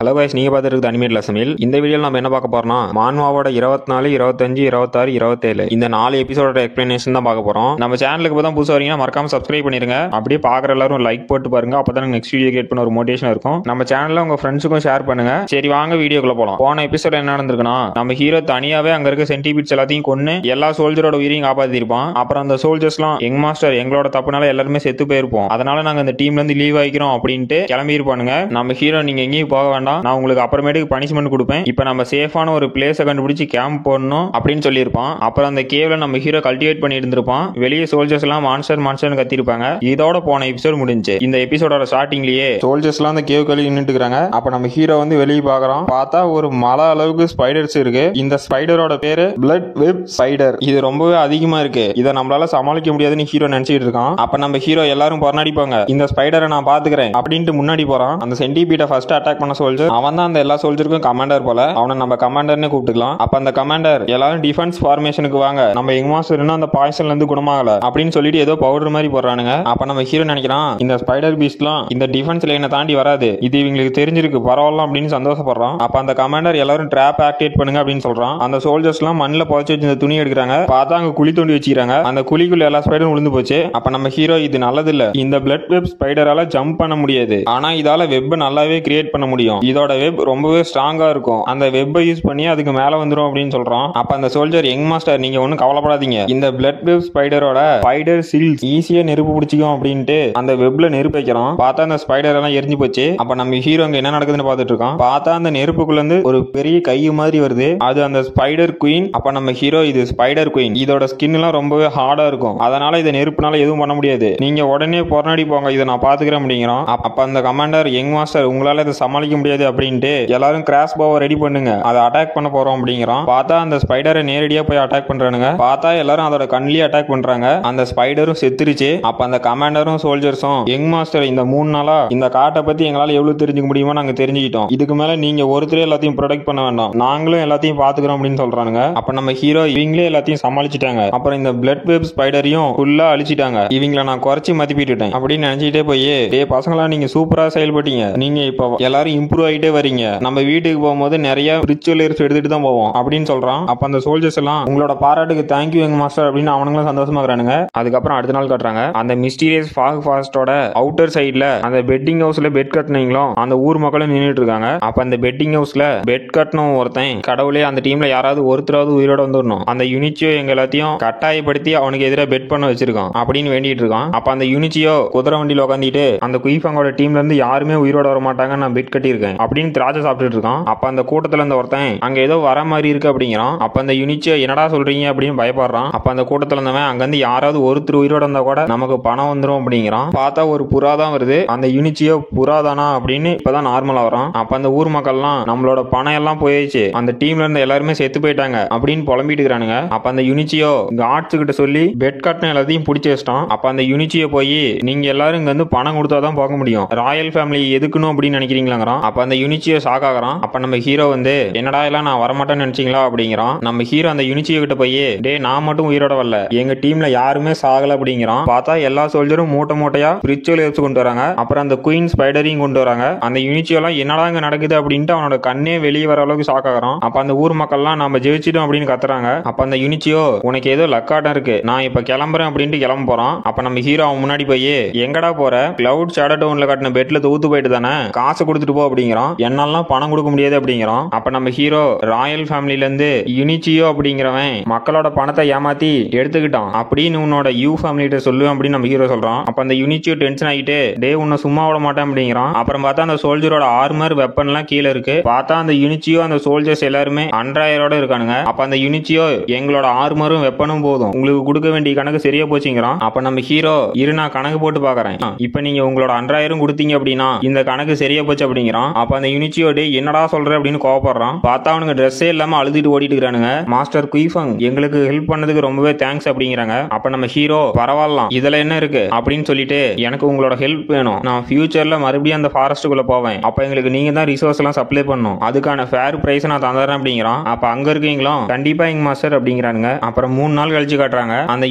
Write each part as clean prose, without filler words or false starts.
Hello guys, நீங்க பார்த்துருக்கு animate லெசனில். இந்த வீடியோவில் நம்ம என்ன பார்க்க போறோம்னா மான்வாவோட 24, 25, 26, 27 இந்த 4 எபிசோட எக்ஸ்பிளனேஷன் தான் பார்க்க போறோம். நம்ம சேனலுக்கு இப்போ தான் புதுசாக வரீங்கன்னா மறக்காம சப்ஸ்கிரைப் பண்ணிருங்க. அப்படியே பார்க்குற எல்லாரும் லைக் போட்டு பாருங்க. அப்பதான் நெக்ஸ்ட் வீடியோ கிரியேட் பண்ண ஒரு மோட்டிவேஷன் இருக்கும். நம்ம சேனல்ல உங்க ஃப்ரெண்ட்ஸுக்கும் ஷேர் பண்ணுங்க. சரி வாங்க வீடியோக்குள்ள போலாம். போன எபிசோட் என்ன நடந்திருக்குன்னா, நம்ம ஹீரோ தனியாவே அங்க இருக்க சென்டிபீட்ஸ் எல்லாத்தையும் கொன்னு எல்லா சோல்ஜரோட உயிரையும் காப்பாத்திருப்பான். அப்புறம் அந்த சோல்ஜர்ஸ்லாம் யங் மாஸ்டர் எங்களோட தப்புனால எல்லாருமே செத்து போயிருப்போம், அதனால நாங்க இந்த டீம்ல இருந்து லீவ் ஆகிக்கிறோம் அப்படின்ட்டு கிளம்பி இருப்பானுங்க. நம்ம ஹீரோ நீங்க எங்கேயும் போக வேண்டாம், நான் உங்களுக்கு அப்புறமேட்டுக்கு பனிஷ்மெண்ட் கொடுப்பேன், இப்போ நம்ம சேஃபான ஒரு பிளேஸை கண்டுபிடிச்சு கேம்ப் போடணும் அப்படின்னு சொல்லியிருப்பான். அப்புறம் அந்த கேவ்ல நம்ம ஹீரோ கல்டிவேட் பண்ணி இருந்திருப்பான். வெளியே சோல்ஜர்ஸ் எல்லாம் மான்ஸ்டர் மான்ஸ்டர் கத்திருப்பாங்க. இதோட போன எபிசோட் முடிஞ்சு. இந்த எபிசோட ஸ்டார்டிங்லயே சோல்ஜர்ஸ் எல்லாம் அந்த கேவ் கழி நின்னுட்டு இருக்காங்க. அப்ப நம்ம ஹீரோ வந்து வெளியே பாக்குறோம். பார்த்தா ஒரு மலை அளவுக்கு ஸ்பைடர்ஸ் இருக்கு. இந்த ஸ்பைடரோட பேரு பிளட் வெப் ஸ்பைடர். இது ரொம்பவே அதிகமா இருக்கு. இதை நம்மளால சமாளிக்க முடியாதுன்னு ஹீரோ நினைச்சிட்டு இருக்கான். அப்ப நம்ம ஹீரோ எல்லாரும் போராடிப்பாங்க, இந்த ஸ்பைடரை நான் பாத்துக்கிறேன் அப்படின்ட்டு முன்னாடி போறான். அந்த சென்டிபீட்டை ஃபர்ஸ்ட் அட்டாக் பண்ண சோல்ஜர் அவன் தான். அந்த எல்லா சோல்ஜருக்கும் கமாண்டர் போல, அவனை நம்ம கமாண்டர்னு கூப்பிட்டுக்கலாம். அப்ப அந்த கமாண்டர் எல்லாரும் டிஃபென்ஸ் ஃபார்மேஷனுக்கு வாங்க, நம்ம யங் மாஸ்டர் அந்த பாய்சன்ல இருந்து குணமாகல அப்படின்னு சொல்லிட்டு ஏதோ பவுடர் மாதிரி போடுறானுங்க. அப்ப நம்ம ஹீரோ நினைக்கிறான், இந்த ஸ்பைடர் பீஸ்ட்லாம் இந்த டிஃபென்ஸ் லைனை தாண்டி வராது, இது இவங்களுக்கு தெரிஞ்சிருக்கு, பரவாயில்ல அப்படின்னு சந்தோஷப்படுறான். அப்ப அந்த கமாண்டர் எல்லாரும் ட்ராப் ஆக்டிவேட் பண்ணுங்க அப்படின்னு சொல்றான். அந்த சோல்ஜர்ஸ் எல்லாம் மண்ணில் புதைச்சு வச்சு இந்த துணி எடுக்கிறாங்க. பார்த்தா அங்க குழி தோண்டி வச்சுக்கிறாங்க. அந்த குழிக்குள்ள எல்லா ஸ்பைடரும் விழுந்து போச்சு. அப்ப நம்ம ஹீரோ இது நல்லது இல்ல, இந்த பிளட் வெப் ஸ்பைடரால ஜம்ப் பண்ண முடியாது, ஆனா இதால வெப் நல்லாவே கிரியேட் பண்ண முடியும், இதோட வெப் ரொம்பவே ஸ்ட்ராங்கா இருக்கும், அந்த வெப்பை யூஸ் பண்ணி அதுக்கு மேல வந்துரும் அப்படின்னு சொல்றான். அப்ப அந்த சோல்ஜர் யங் மாஸ்டர் நீங்க ஒன்னும் கவலைப்படாதீங்க, இந்த பிளட் வெப் ஸ்பைடரோட ஸ்பைடர் சில்ஸ் ஈஸியா நெருப்பு பிடிச்சிக்கும் அப்படின்ட்டு அந்த வெப்ல நெருப்பு வைக்கிறோம். பார்த்தா அந்த ஸ்பைடர் எல்லாம் எரிஞ்சு போச்சு. அப்ப நம்ம ஹீரோ அங்க என்ன நடக்குதுன்னு பார்த்துட்டு இருக்கோம். பார்த்தா அந்த நெருப்புக்குள்ள இருந்து ஒரு பெரிய கை மாதிரி வருது, அது அந்த ஸ்பைடர் குயின். அப்ப நம்ம ஹீரோ இது ஸ்பைடர் குயின், இதோட ஸ்கின் எல்லாம் ரொம்பவே ஹார்டா இருக்கும், அதனால இதை நெருப்புனால எதுவும் பண்ண முடியாது, நீங்க உடனே போராடி போங்க, இதை நான் பாத்துக்கிறேன் அப்படிங்கிறோம். அப்ப அந்த கமாண்டர் யங் மாஸ்டர் உங்களால இதை சமாளிக்க முடியாது அப்படின்ட்டு எல்லாரும் கிராஸ் பாவை ரெடி பண்ணுங்க, அதை அட்டாக் பண்ண போறோம் அப்படிங்கிறோம். பார்த்தா அந்த ஸ்பைடரை நேரடியா போய் அட்டாக் பண்றானுங்க. பார்த்தா எல்லாரும் அதோட கண்ணிலேயே அட்டாக் பண்றாங்க. அந்த ஸ்பைடரும் செத்துருச்சு. அப்ப அந்த கமாண்டரும் சோல்ஜர்ஸும் யங் மாஸ்டர் இந்த 3 நாளா இந்த காட்டை பத்தி எங்களால எவ்வளவு தெரிஞ்சுக்க முடியுமோ நாங்க தெரிஞ்சுக்கிட்டோம், இதுக்கு மேல நீங்க ஒருத்தரே எல்லாத்தையும் ப்ரொடெக்ட் பண்ண வேண்டாம், நாங்களும் எல்லாத்தையும் பாத்துக்கிறோம் அப்படின்னு சொல்றானுங்க. அப்ப நம்ம ஹீரோ இவங்களே எல்லாத்தையும் சமாளிச்சுட்டாங்க. அப்புறம் இந்த பிளட் வெப் ஸ்பைடரையும் ஃபுல்லா அழிச்சிட்டாங்க. இவங்களை நான் குறைச்சி மதிப்பிட்டுட்டேன் அப்படின்னு நினைச்சிட்டே போய், டே பசங்களா நீங்க சூப்பரா செயல்பட்டீங்க, நீங்க இப்ப எல்லாரும் இம்ப்ரூவ் ஆகிட்டே வரீங்க, நம்ம வீட்டுக்கு போகும்போது நிறைய ரிச்சுவல் எடுத்துட்டு தான் போவோம் அப்படின்னு சொல்றான். அப்ப அந்த சோல்ஜர்ஸ் எல்லாம் உங்களோட பாராட்டுக்கு தேங்க்யூ எங்க மாஸ்டர் அப்படின்னு அவனுங்களும் சந்தோஷமாக்குறானுங்க. அதுக்கப்புறம் அடுத்த நாள் காட்டுறாங்க, அந்த மிஸ்டீரியஸ் ஃபாக் ஃபாரஸ்டோட அவுட்டர் சைடுல அந்த பெட்டிங் ஹவுஸ்ல பெட் கட்டினீங்களோ அந்த ஊர் மக்களும் நின்றுட்டு இருக்காங்க. அப்ப அந்த பெட்டிங் ஹவுஸ்ல பெட் கட்டணும் ஒருத்தன், கடவுளே அந்த டீம்ல யாராவது ஒருத்தராவது உயிரோட வந்துடணும், அந்த யூனிச்சியோ எங்க எல்லாத்தையும் கட்டாயப்படுத்தி அவனுக்கு எதிராக பெட் பண்ண வச்சிருக்கான் அப்படின்னு வேண்டிட்டு இருக்கான். அப்ப அந்த யூனிச்சியோ குதிரை வண்டியில உட்காந்துட்டு அந்த குயிஃபாங்கோட டீம்ல இருந்து யாருமே உயிரோட வர மாட்டாங்க, நான் பெட் கட்டியிருக்கேன் அப்படின்னு திராட்சை சாப்பிட்டுட்டு இருக்கான். அப்ப அந்த கூட்டத்துல இருந்த ஒருத்தன் அங்க ஏதோ வர மாதிரி இருக்கு அப்படிங்கிறான். அப்ப அந்த யூனிச்சியோ என்னடா சொல்றீங்க அப்படின்னு பயப்படுறான். அப்ப அந்த கூட்டத்துல இருந்தவன் அங்க இருந்து யாராவது ஒருத்தர் உயிரோட இருந்தா கூட நமக்கு பணம் வந்துரும் அப்படிங்கிறான். பார்த்தா ஒரு புறா தான் வருது. அந்த யூனிச்சியோ புறாதானா அப்படின்னு இப்பதான் நார்மலா வரான். அப்ப அந்த ஊர் மக்கள்லாம் நம்மளோட பணம் எல்லாம் போயிடுச்சு, அந்த டீம்ல இருந்த எல்லாருமே செத்து போயிட்டாங்க அப்படின்னு புலம்பிட்டு இருக்கானுங்க. அப்ப அந்த யூனிச்சியோ காட்ஸ் கிட்ட சொல்லி பெட் கட்டின எல்லாத்தையும் பிடிச்சி வச்சிட்டான். அப்ப அந்த யூனிச்சியோ போய் நீங்க எல்லாரும் இங்க வந்து பணம் கொடுத்தாதான் போக முடியும், ராயல் ஃபேமிலி எதுக்கணும் அப்படின்னு நினைக்கிறீங்களாங்கிறான். அப்ப அந்த யூனிச்சியோ ஷாக் ஆகுறான். அப்ப நம்ம ஹீரோ வந்து என்னடா எல்லாம் நான் வரமாட்டேன்னு நினைச்சீங்களா அப்படிங்கிறான். நம்ம ஹீரோ அந்த யூனிச்சியோ கிட்ட போய் டே நான் மட்டும் உயிரோட வரல, எங்க டீம்ல யாருமே சாகல அப்படிங்கிறான். பார்த்தா எல்லா சோல்ஜரும் மூட்டை மூட்டையா ரிச்சுவல் எடுத்து கொண்டு வராங்க. அப்புறம் அந்த குயின் ஸ்பைடரையும் கொண்டு வராங்க. அந்த யூனிச்சியோ எல்லாம் என்னடா இங்க நடக்குது அப்படின்ட்டு அவனோட கண்ணே வெளியே வர அளவுக்கு ஷாக் ஆகுறான். அப்ப அந்த ஊர் மக்கள்லாம் நம்ம ஜெயிச்சிட்டோம் அப்படின்னு கத்துறாங்க. அப்ப அந்த யூனிச்சியோ உனக்கு ஏதோ லக்காட்டம் இருக்கு, நான் இப்ப கிளம்புறேன் அப்படின்ட்டு கிளம்ப போறான். அப்ப நம்ம ஹீரோ அவன் முன்னாடி போய் எங்கடா போற, கிளவுட் ஷேடோ டவுன்ல கட்டின பெட்ல தூத்து போயிட்டு தானே, காசு கொடுத்துட்டு போ அப்படிங்கிறான். என்னாலாம் பணம் கொடுக்க முடியாது அப்படிங்கிறான். அப்ப நம்ம ஹீரோ ராயல் ஃபேமிலில இருந்து யூனிச்சியோ அப்படிங்கிறவன் மக்களோட பணத்தை ஏமாத்தி எடுத்துக்கிட்டான் அப்படின்னு உன்னோட யூ ஃபேமிலிட்ட சொல்லுவேன் அப்படின்னு நம்ம ஹீரோ சொல்றான். அப்ப அந்த யூனிச்சியோ டென்ஷன் ஆகிட்டு டே உன்னை சும்மா விட மாட்டேன் அப்படிங்கிறான். அப்புறம் பார்த்தா அந்த சோல்ஜரோட ஆர்மர் வெப்பன் எல்லாம் கீழே இருக்கு. பார்த்தா அந்த யூனிச்சியோ அந்த சோல்ஜர்ஸ் எல்லாருமே அன்றாயரோட இருக்கானுங்க. அப்ப அந்த யூனிச்சியோ எங்களோட ஆர்மரும் வெப்பனும் போதும், உங்களுக்கு கொடுக்க வேண்டிய கணக்கு சரியா போச்சுங்கிறான். அப்ப நம்ம ஹீரோ இரு நான் கணக்கு போட்டு பாக்குறேன், இப்ப நீங்க உங்களோட அன்றாயிரம் கொடுத்தீங்க அப்படின்னா இந்த கணக்கு சரியா போச்சு அப்படிங்கிறான். அப்ப அந்த யூனிச்சியோ டே என்னடா சொல்ற அப்படின்னு கோவப்படுறான். பார்த்தா அவனுக்கு ட்ரெஸ்ஸே இல்லாம அழுதுட்டு ஓடிட்டு இருக்கானுங்க. மாஸ்டர் குயிஃபங் எங்களுக்கு ஹெல்ப் பண்ணதுக்கு ரொம்பவே தேங்க்ஸ் அப்படிங்கிறாங்க. அப்ப நம்ம ஹீரோ பரவாயில்ல இதுல என்ன இருக்கு அப்படின்னு சொல்லிட்டு எனக்கு உங்களோட ஹெல்ப் வேணும், நான் ஃபியூச்சர்ல மறுபடியும் அந்த ஃபாரஸ்ட்டுக்குள்ள போவேன், அப்ப எங்களுக்கு நீங்க தான் ரிசோர்ஸ் எல்லாம் சப்ளை பண்ணும், அதுக்கான ஃபேர் பிரைஸ் நான் தந்துறேன் அப்படிங்கிறான். அப்ப அங்க இருக்கீங்களோ கண்டிப்பா எங்க மாஸ்டர் அப்படிங்கிறானுங்க. அப்புறம் 3 நாள் கழிச்சு காட்டுறாங்க. அந்த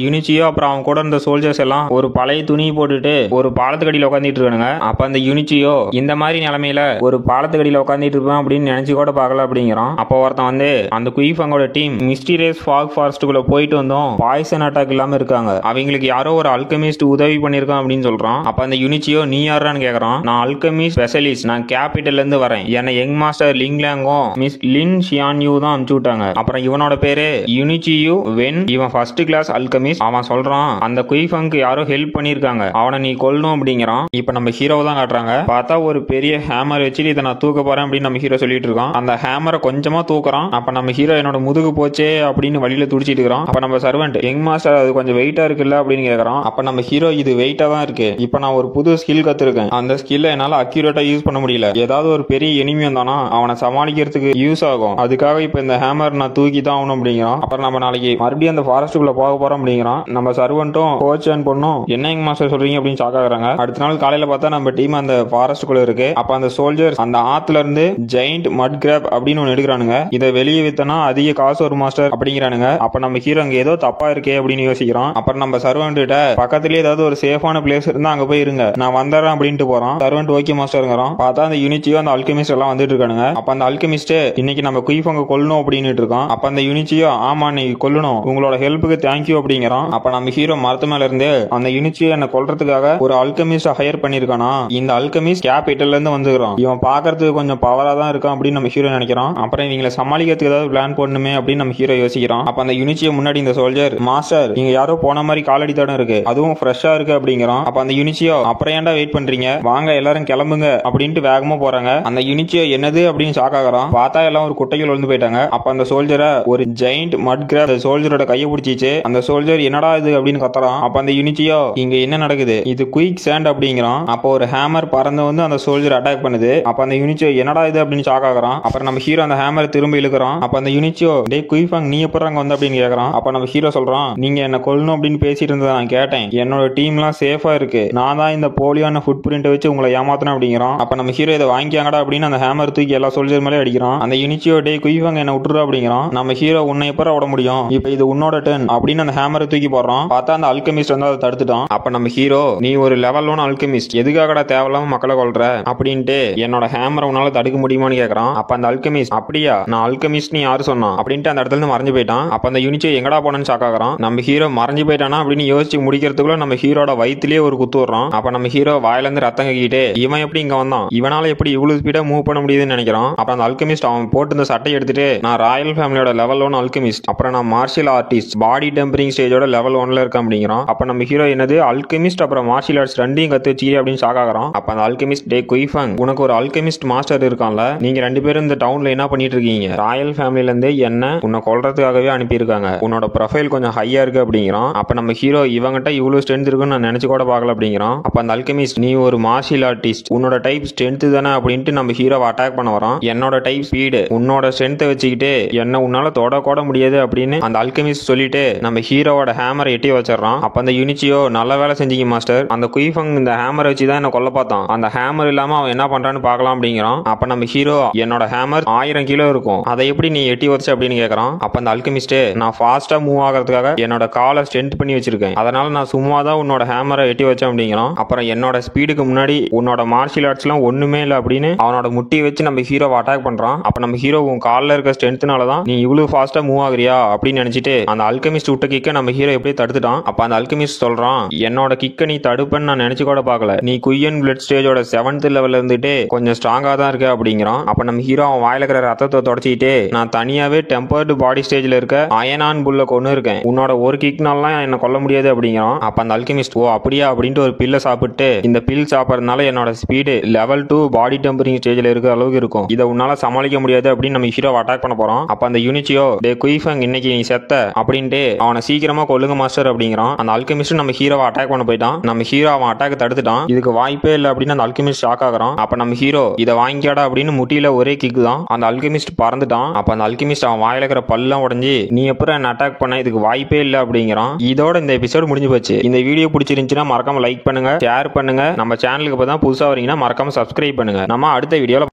யூனிச்சியோ அப்புறம் அவங்க கூட இருந்த சோல்ஜர்ஸ் எல்லாம் ஒரு பழைய துணி போட்டுட்டு ஒரு பாலத்துக்கடியில் உட்காந்துட்டு இருக்கானுங்க. அப்ப அந்த யூனிச்சியோ இந்த மாதிரி நிலைமையில ஒரு பாலத்துக்கடியில் உட்காந்துட்டு இருப்பேன் அப்படின்னு நினைச்சு கூட பார்க்கல அப்படிங்கிறான். அப்போ ஒருத்தன் வந்து அந்த குயிஃபங்கோட டீம் மிஸ்டீரியஸ் ஃபாக் ஃபாரஸ்ட்டுக்குள்ள போயிட்டு வந்தோம், பாய்சன் அட்டாக் இல்லாம இருக்காங்க, அவங்களுக்கு யாரோ ஒரு அல்கெமிஸ்ட் உதவி பண்ணிருக்கான் அப்படின்னு சொல்றான். அப்ப அந்த யுனிச்சியோ நீ யாரான்னு கேக்குறான். நான் அல்கெமிஸ்ட் ஸ்பெஷலிஸ்ட், நான் கேபிட்டல்ல இருந்து வரேன், என்னை யங் மாஸ்டர் லிங்லாங்கும் மிஸ் லின் ஷியான்யூ தான் அனுப்பிச்சு விட்டாங்க. அப்புறம் இவனோட பேரு யுனிச்சியூ வென், இவன் ஃபர்ஸ்ட் கிளாஸ் அல்கெமிஸ்ட். அவன் சொல்றான் அந்த குயிஃபங்க்கு யாரோ ஹெல்ப் பண்ணிருக்காங்க, அவனை நீ கொல்லணும் அப்படிங்கிறான். இப்ப நம்ம ஹீரோவை தான் காட்டுறாங்க. பார்த்தா ஒரு பெரிய ஹேமர் வச்சு இதை நான் தூக்க போறேன் அப்படின்னு நம்ம ஹீரோ சொல்லிட்டு இருக்கான். அந்த ஹேமரை கொஞ்சமா தூக்குறான். அப்ப நம்ம ஹீரோ என்னோட முதுகு போச்சே அப்படின்னு வழியில துடிச்சிட்டு இருக்கிறான். அப்ப நம்ம சர்வெண்ட் யங் மாஸ்டர் அது கொஞ்சம் வெயிட்டா இருக்குல்ல அப்படின்னு கேக்குறான். அப்ப நம்ம ஹீரோ இது வெயிட்டா தான் இருக்கு, இப்ப நான் ஒரு புது ஸ்கில் கத்துருக்கேன், அந்த ஸ்கில்ல என்னால அக்யூரேட்டா யூஸ் பண்ண முடியல, ஏதாவது ஒரு பெரிய எனிமி வந்தானா அவனை சமாளிக்கிறதுக்கு யூஸ் ஆகும், அதுக்காக இப்ப இந்த ஹேமர் நான் தூக்கி தான் ஆகணும் அப்படிங்கிறான். அப்புறம் நம்ம நாளைக்கு மறுபடியும் அந்த ஃபாரஸ்ட்டுக்குள்ள போக போறோம் அப்படிங்கிறான். நம்ம சர்வெண்ட்டும் கோச் அண்ட் பொண்ணும் என்ன யங் மாஸ்டர் சொல்றீங்க அப்படின்னு சாக்காகிறாங்க. அடுத்த நாள் காலையில பார்த்தா நம்ம டீம் அந்த ஃபாரஸ்ட்டுக்குள்ள இருக்கு. அப்ப அந்த சோல்ஜர்ஸ் அந்த ஆத்துல இருந்து ஜெயிண்ட் மட் கிராப் அப்படின்னு ஒன்னு எடுக்கிறானுங்க. இதை வெளியே வித்தனா அதிக காசு ஒரு மாஸ்டர் அப்படிங்கிறானுங்க. அப்ப நம்ம ஹீரோ அங்க ஏதோ தப்பா இருக்கே அப்படின்னு யோசிக்கிறான். அப்புறம் நம்ம சர்வெண்ட் கிட்ட பக்கத்துலயே ஏதாவது ஒரு சேஃபான பிளேஸ் இருந்தா அங்க போய் இருங்க, நான் வந்துடுறேன் அப்படின்ட்டு போறான். சர்வெண்ட் ஓகே மாஸ்டர்ங்கிறான். பார்த்தா அந்த யுனிச்சியோ அந்த அல்கெமிஸ்ட் எல்லாம் வந்துட்டு இருக்கானுங்க. அப்ப அந்த அல்கெமிஸ்ட் இன்னைக்கு நம்ம குயிஃபங்க கொல்லணும் அப்படின்னு இருக்கான். அப்ப அந்த யுனிச்சியோ ஆமா நீ கொல்லணும், உங்களோட ஹெல்ப்புக்கு தேங்க்யூ அப்படிங்கிறான். அப்ப நம்ம ஹீரோ மரத்து மேல இருந்து அந்த யுனிச்சியோ என்ன கொல்றதுக்காக ஒரு அல்கெமிஸ்ட் ஹையர் பண்ணிருக்கானா, இந்த அல்கெமிஸ்ட் கேபிட்டல்ல இருந்து வந்துக்கிறான், இவன் பாக்குறதுக்கு கொஞ்சம் பவரா தான் இருக்கான் அப்படின்னு நம்ம ஹீரோ நினைக்கிறான். அப்புறம் இவங்களை சமாளிக்கிறதுக்கு ஏதாவது பிளான் பண்ணணுமே அப்படின்னு நம்ம ஹீரோ யோசிக்கிறான். அப்ப அந்த யுனிச்சியோ முன்னாடி இந்த சோல்ஜர் மாஸ்டர் இங்க யாரோ போன மாதிரி காலடி தடம் இருக்கு, அதுவும் ஃப்ரெஷ்ஷா இருக்கு அப்படிங்கிறான். அப்ப அந்த யுனிச்சியோ அப்புறம் ஏன்டா வெயிட் பண்றீங்க, வாங்க எல்லாரும் கிளம்புங்க அப்படின்ட்டு வேகமா போறாங்க. அந்த யுனிச்சியோ என்னது அப்படின்னு ஷாக் ஆகுறான். பார்த்தா எல்லாம் ஒரு குட்டைகள் வந்து போயிட்டாங்க. அப்ப அந்த சோல்ஜரை ஒரு ஜெயிண்ட் மட் கிராப் சோல்ஜரோட கையை பிடிச்சிச்சு. அந்த சோல்ஜர் என்னடா இது அப்படின்னு கத்துறான். அப்ப அந்த யுனிச்சியோ இங்க என்ன நடக்குது, இது குயிக் சாண்ட் அப்படிங்கிறான். அப்போ ஒரு ஹேமர் பறந்து வந்து அந்த சோல்ஜர் அட்டாக் பண்ணுது. அப்ப அந்த யுனிச்சியோ என்னடா இது அப்படின்னு ஷாக் ஆகுறான். அப்புறம் நம்ம ஹீரோ அந்த ஹேமர் திரும்ப இழுக்கிறான். அப்ப அந்த யுனிச்சியோ டே குயிஃபங் நீ எப்பறம் அங்க வந்து அப்படின்னு கேக்குறான். அப்ப நம்ம ஹீரோ சொல்றான் நீங்க என்ன கொல்லணும் அப்படின்னு பேசிட்டு இருந்ததை நான் கேட்டேன், என்னோட டீம்லாம் சேஃபா இருக்கு, நான் தான் இந்த போலியான ஃபுட் பிரிண்ட் வச்சு உங்களை ஏமாத்தினேன் அப்படிங்கிறான். அப்ப நம்ம ஹீரோ இதை வாங்கிக்காங்கடா அப்படின்னு அந்த ஹேமர் தூக்கி எல்லா சோல்ஜர் மேலே அடிக்கிறான். அந்த யுனிச்சியோ டே குயிஃபங் என்ன விட்டுறா அப்படிங்கிறான். நம்ம ஹீரோ உன்னை எப்பறம் விட முடியும், இப்ப இது உன்னோட டர்ன் அப்படின்னு அந்த ஹேமரை தூக்கி போடுறான். பார்த்தா அந்த அல்கெமிஸ்ட் வந்து அதை தடுத்துட்டான். அப்ப நம்ம ஹீரோ நீ ஒரு லெவல் 1 அல்கெமிஸ்ட், எதுக்காகடா தேவையில்லாம மக்களை கொல்ற அப்படின்ட்டு என்னோட ஹேமரை உன்னால தடுக்க முடியுமான்னு கேக்குறான். அப்ப அந்த அல்கெமிஸ்ட் அப்படியா நான் அல்கெமிஸ்ட் நீ யாரு சொன்னா அப்படின்ட்டு அந்த இடத்துல இருந்து மறைஞ்சு போயிட்டான். அப்ப அந்த யுனிச்சியோ எங்கடா போனன்னு ஷாக் ஆகுறான். நம்ம ஹீரோ மறைஞ்சு போயிட்டானா அப்படின்னு யோசிச்சு முடிக்கிறதுக்குள்ள நம்ம ஹீரோட வயிற்றுலயே ஒரு குத்து வர்றான். அப்ப நம்ம ஹீரோ வாயில இருந்து ரத்தம் கக்கிட்டு இவன் எப்படி இங்க வந்தான், இவனால எப்படி இவ்வளவு ஸ்பீடா மூவ் பண்ண முடியுதுன்னு நினைக்கிறான். அப்ப அந்த அல்கெமிஸ்ட் அவன் போட்டு இந்த சட்டை எடுத்துட்டு நான் ராயல் ஃபேமிலியோட லெவல் 1 அல்கெமிஸ்ட், அப்புறம் நான் மார்ஷியல் ஆர்டிஸ்ட் பாடி டெம்பரிங் ஸ்டேஜோட லெவல் 1ல இருக்கேன் அப்படிங்கிறான். அப்ப நம்ம ஹீரோ என்னது அல்கெமிஸ்ட் அப்புறம் மார்ஷியல் ஆர்ட்ஸ் ரெண்டையும் கத்து வச்சு அப்படின்னு ஷாக் ஆகுறான். அப்ப அந்த அல்கெமிஸ்ட் டே குயிஃபங் உனக்கு ஒரு அல்கெமிஸ்ட் மாஸ்டர் இருக்கான்ல, நீங்க ரெண்டு பேரும் இந்த டவுன்ல என்ன பண்ணிட்டு இருக்கீங்க, ராயல் ஃபேமிலில இருந்து என்ன உன்னை கொல்றதுக்காகவே அனுப்பியிருக்காங்க, உன்னோட ப்ரொஃபைல் கொஞ்சம் ஹையா இருக்கு அப்படிங்கிறான். அப்ப நம்ம ஹீரோ இவங்கிட்ட இவ்வளவு ஸ்ட்ரென்த் இருக்குன்னு நான் நினைச்சு கூட பார்க்கல அப்படிங்கிறான். அப்ப அந்த அல்கெமிஸ்ட் நீ ஒரு மார்ஷியல் ஆர்டிஸ்ட், உன்னோட டைப் ஸ்ட்ரென்த் தானே அப்படின்ட்டு நம்ம ஹீரோவை அட்டாக் பண்ண வரான். என்னோட டைப் ஸ்பீடு, உன்னோட ஸ்ட்ரென்த்தை வச்சுக்கிட்டு என்ன உன்னால தொட கூட முடியாது அப்படின்னு அந்த அல்கெமிஸ்ட் சொல்லிட்டு நம்ம ஹீரோவோட ஹேமரை எட்டி வச்சிடறான். அப்ப அந்த யுனிச்சியோ நல்ல வேலை செஞ்சீங்க மாஸ்டர், அந்த குயிஃபங் இந்த ஹேமரை வச்சு தான் என்ன கொல்ல பார்த்தான், அந்த ஹேமர் இல்லாம அவன் என்ன பண்றான்னு பார்க்கலாம் அப்படிங்கிறான். அப்ப நம்ம ஹீரோ என்னோட ஹேமர் 1000 கிலோ இருக்கும், அதை எப்படி நீ எட்டி வச்ச அப்படின்னு கேட்கறான். அப்ப அந்த அல்கெமிஸ்ட் நான் ஃபாஸ்டா மூவ் ஆகிறதுக்காக என்னோட காலை ஸ்ட்ரென்த் பண்ணி வச்சிருக்கேன், அதனால நான் சும்மா தான் உன்னோட ஹேமரை எட்டி வச்சேன் அப்படிங்கிறான். அப்புறம் என்னோட ஸ்பீடுக்கு முன்னாடி உன்னோட மார்ஷியல் ஆர்ட்ஸ் எல்லாம் ஒண்ணுமே இல்லை அப்படின்னு அவனோட முட்டியை வச்சு நம்ம ஹீரோவை அட்டாக் பண்றான். அப்ப நம்ம ஹீரோ உன் காலில் இருக்க ஸ்ட்ரென்த்னால தான் நீ இவ்வளவு ஃபாஸ்டா மூவ் ஆகுறியா அப்படின்னு நினைச்சிட்டு அந்த அல்கெமிஸ்ட் விட்ட கிக்க நம்ம ஹீரோ எப்படி தடுத்துட்டான். அப்ப அந்த அல்கெமிஸ்ட் சொல்றான் என்னோட கிக்க நீ தடுப்பன்னு நான் நினைச்சு கூட பார்க்கல, நீ குயன் பிளட் ஸ்டேஜோட 7th லெவல்ல இருந்துட்டு கொஞ்சம் ஸ்ட்ராங்கா தான் இருக்க அப்படிங்கிறான். அப்ப நம்ம ஹீரோ அவன் வாயில இருக்கிற ரத்தத்தை தொடச்சிட்டு நான் தனியாவே டெம்பர்டு பாடி ஸ்டேஜ்ல இருக்க அயனான் புல்ல கொண்டு இருக்கேன், உன்னோட ஒரு கிக்னாலாம் என்ன கொல்ல முடியாது அப்படிங்கிறான். அப்ப அந்த அல்கெமிஸ்ட் ஓ அப்படியா அப்படின்ட்டு ஒரு பில்லை சாப்பிட்டு இந்த பில் சாப்பிட்றதுனால என்னோட ஸ்பீடு லெவல் 2 பாடி டெம்பரிங் ஸ்டேஜ்ல இருக்க அளவுக்கு இருக்கும், இதை உன்னால சமாளிக்க முடியாது அப்படின்னு நம்ம ஹீரோ அட்டாக் பண்ண போறோம். அப்ப அந்த யுனிச்சியோ டே குயிஃபங் இன்னைக்கு நீ செத்த அப்படின்ட்டு அவனை சீக்கிரமா கொல்லுங்க மாஸ்டர் அப்படிங்கிறான். அந்த அல்கெமிஸ்ட் நம்ம ஹீரோவை அட்டாக் பண்ண போயிட்டான். நம்ம ஹீரோ அவன் அட்டாக் தடுத்துட்டான். இதுக்கு வாய்ப்பே இல்லை அப்படின்னு அந்த அல்கெமிஸ்ட் ஷாக் ஆகுறான். அப்ப நம்ம ஹீரோ இதை வாங்கிக்காடா அப்படின்னு முட்டியில ஒரே கிக் தான், அந்த அல்கெமிஸ்ட் பறந்துட்டான். அப்ப அந்த அல்கெமிஸ்ட் அவன் வாயில இருக்கிற பல்லாம் உடஞ்சி நீ எப்பறம் என்ன அட்டாக் பண்ண, இதுக்கு வாய்ப்பே இல்லை அப்படிங்கிறான். இதோட இந்த எபிசோட் முடிஞ்சு போச்சு. இந்த வீடியோ பிடிச்சிருந்துச்சுன்னா மறக்காம லைக் பண்ணுங்க, ஷேர் பண்ணுங்க, நம்ம சேனலுக்கு இப்பதான் புதுசா வரீங்கன்னா மறக்காம சப்ஸ்கிரைப் பண்ணுங்க. நம்ம அடுத்த வீடியோல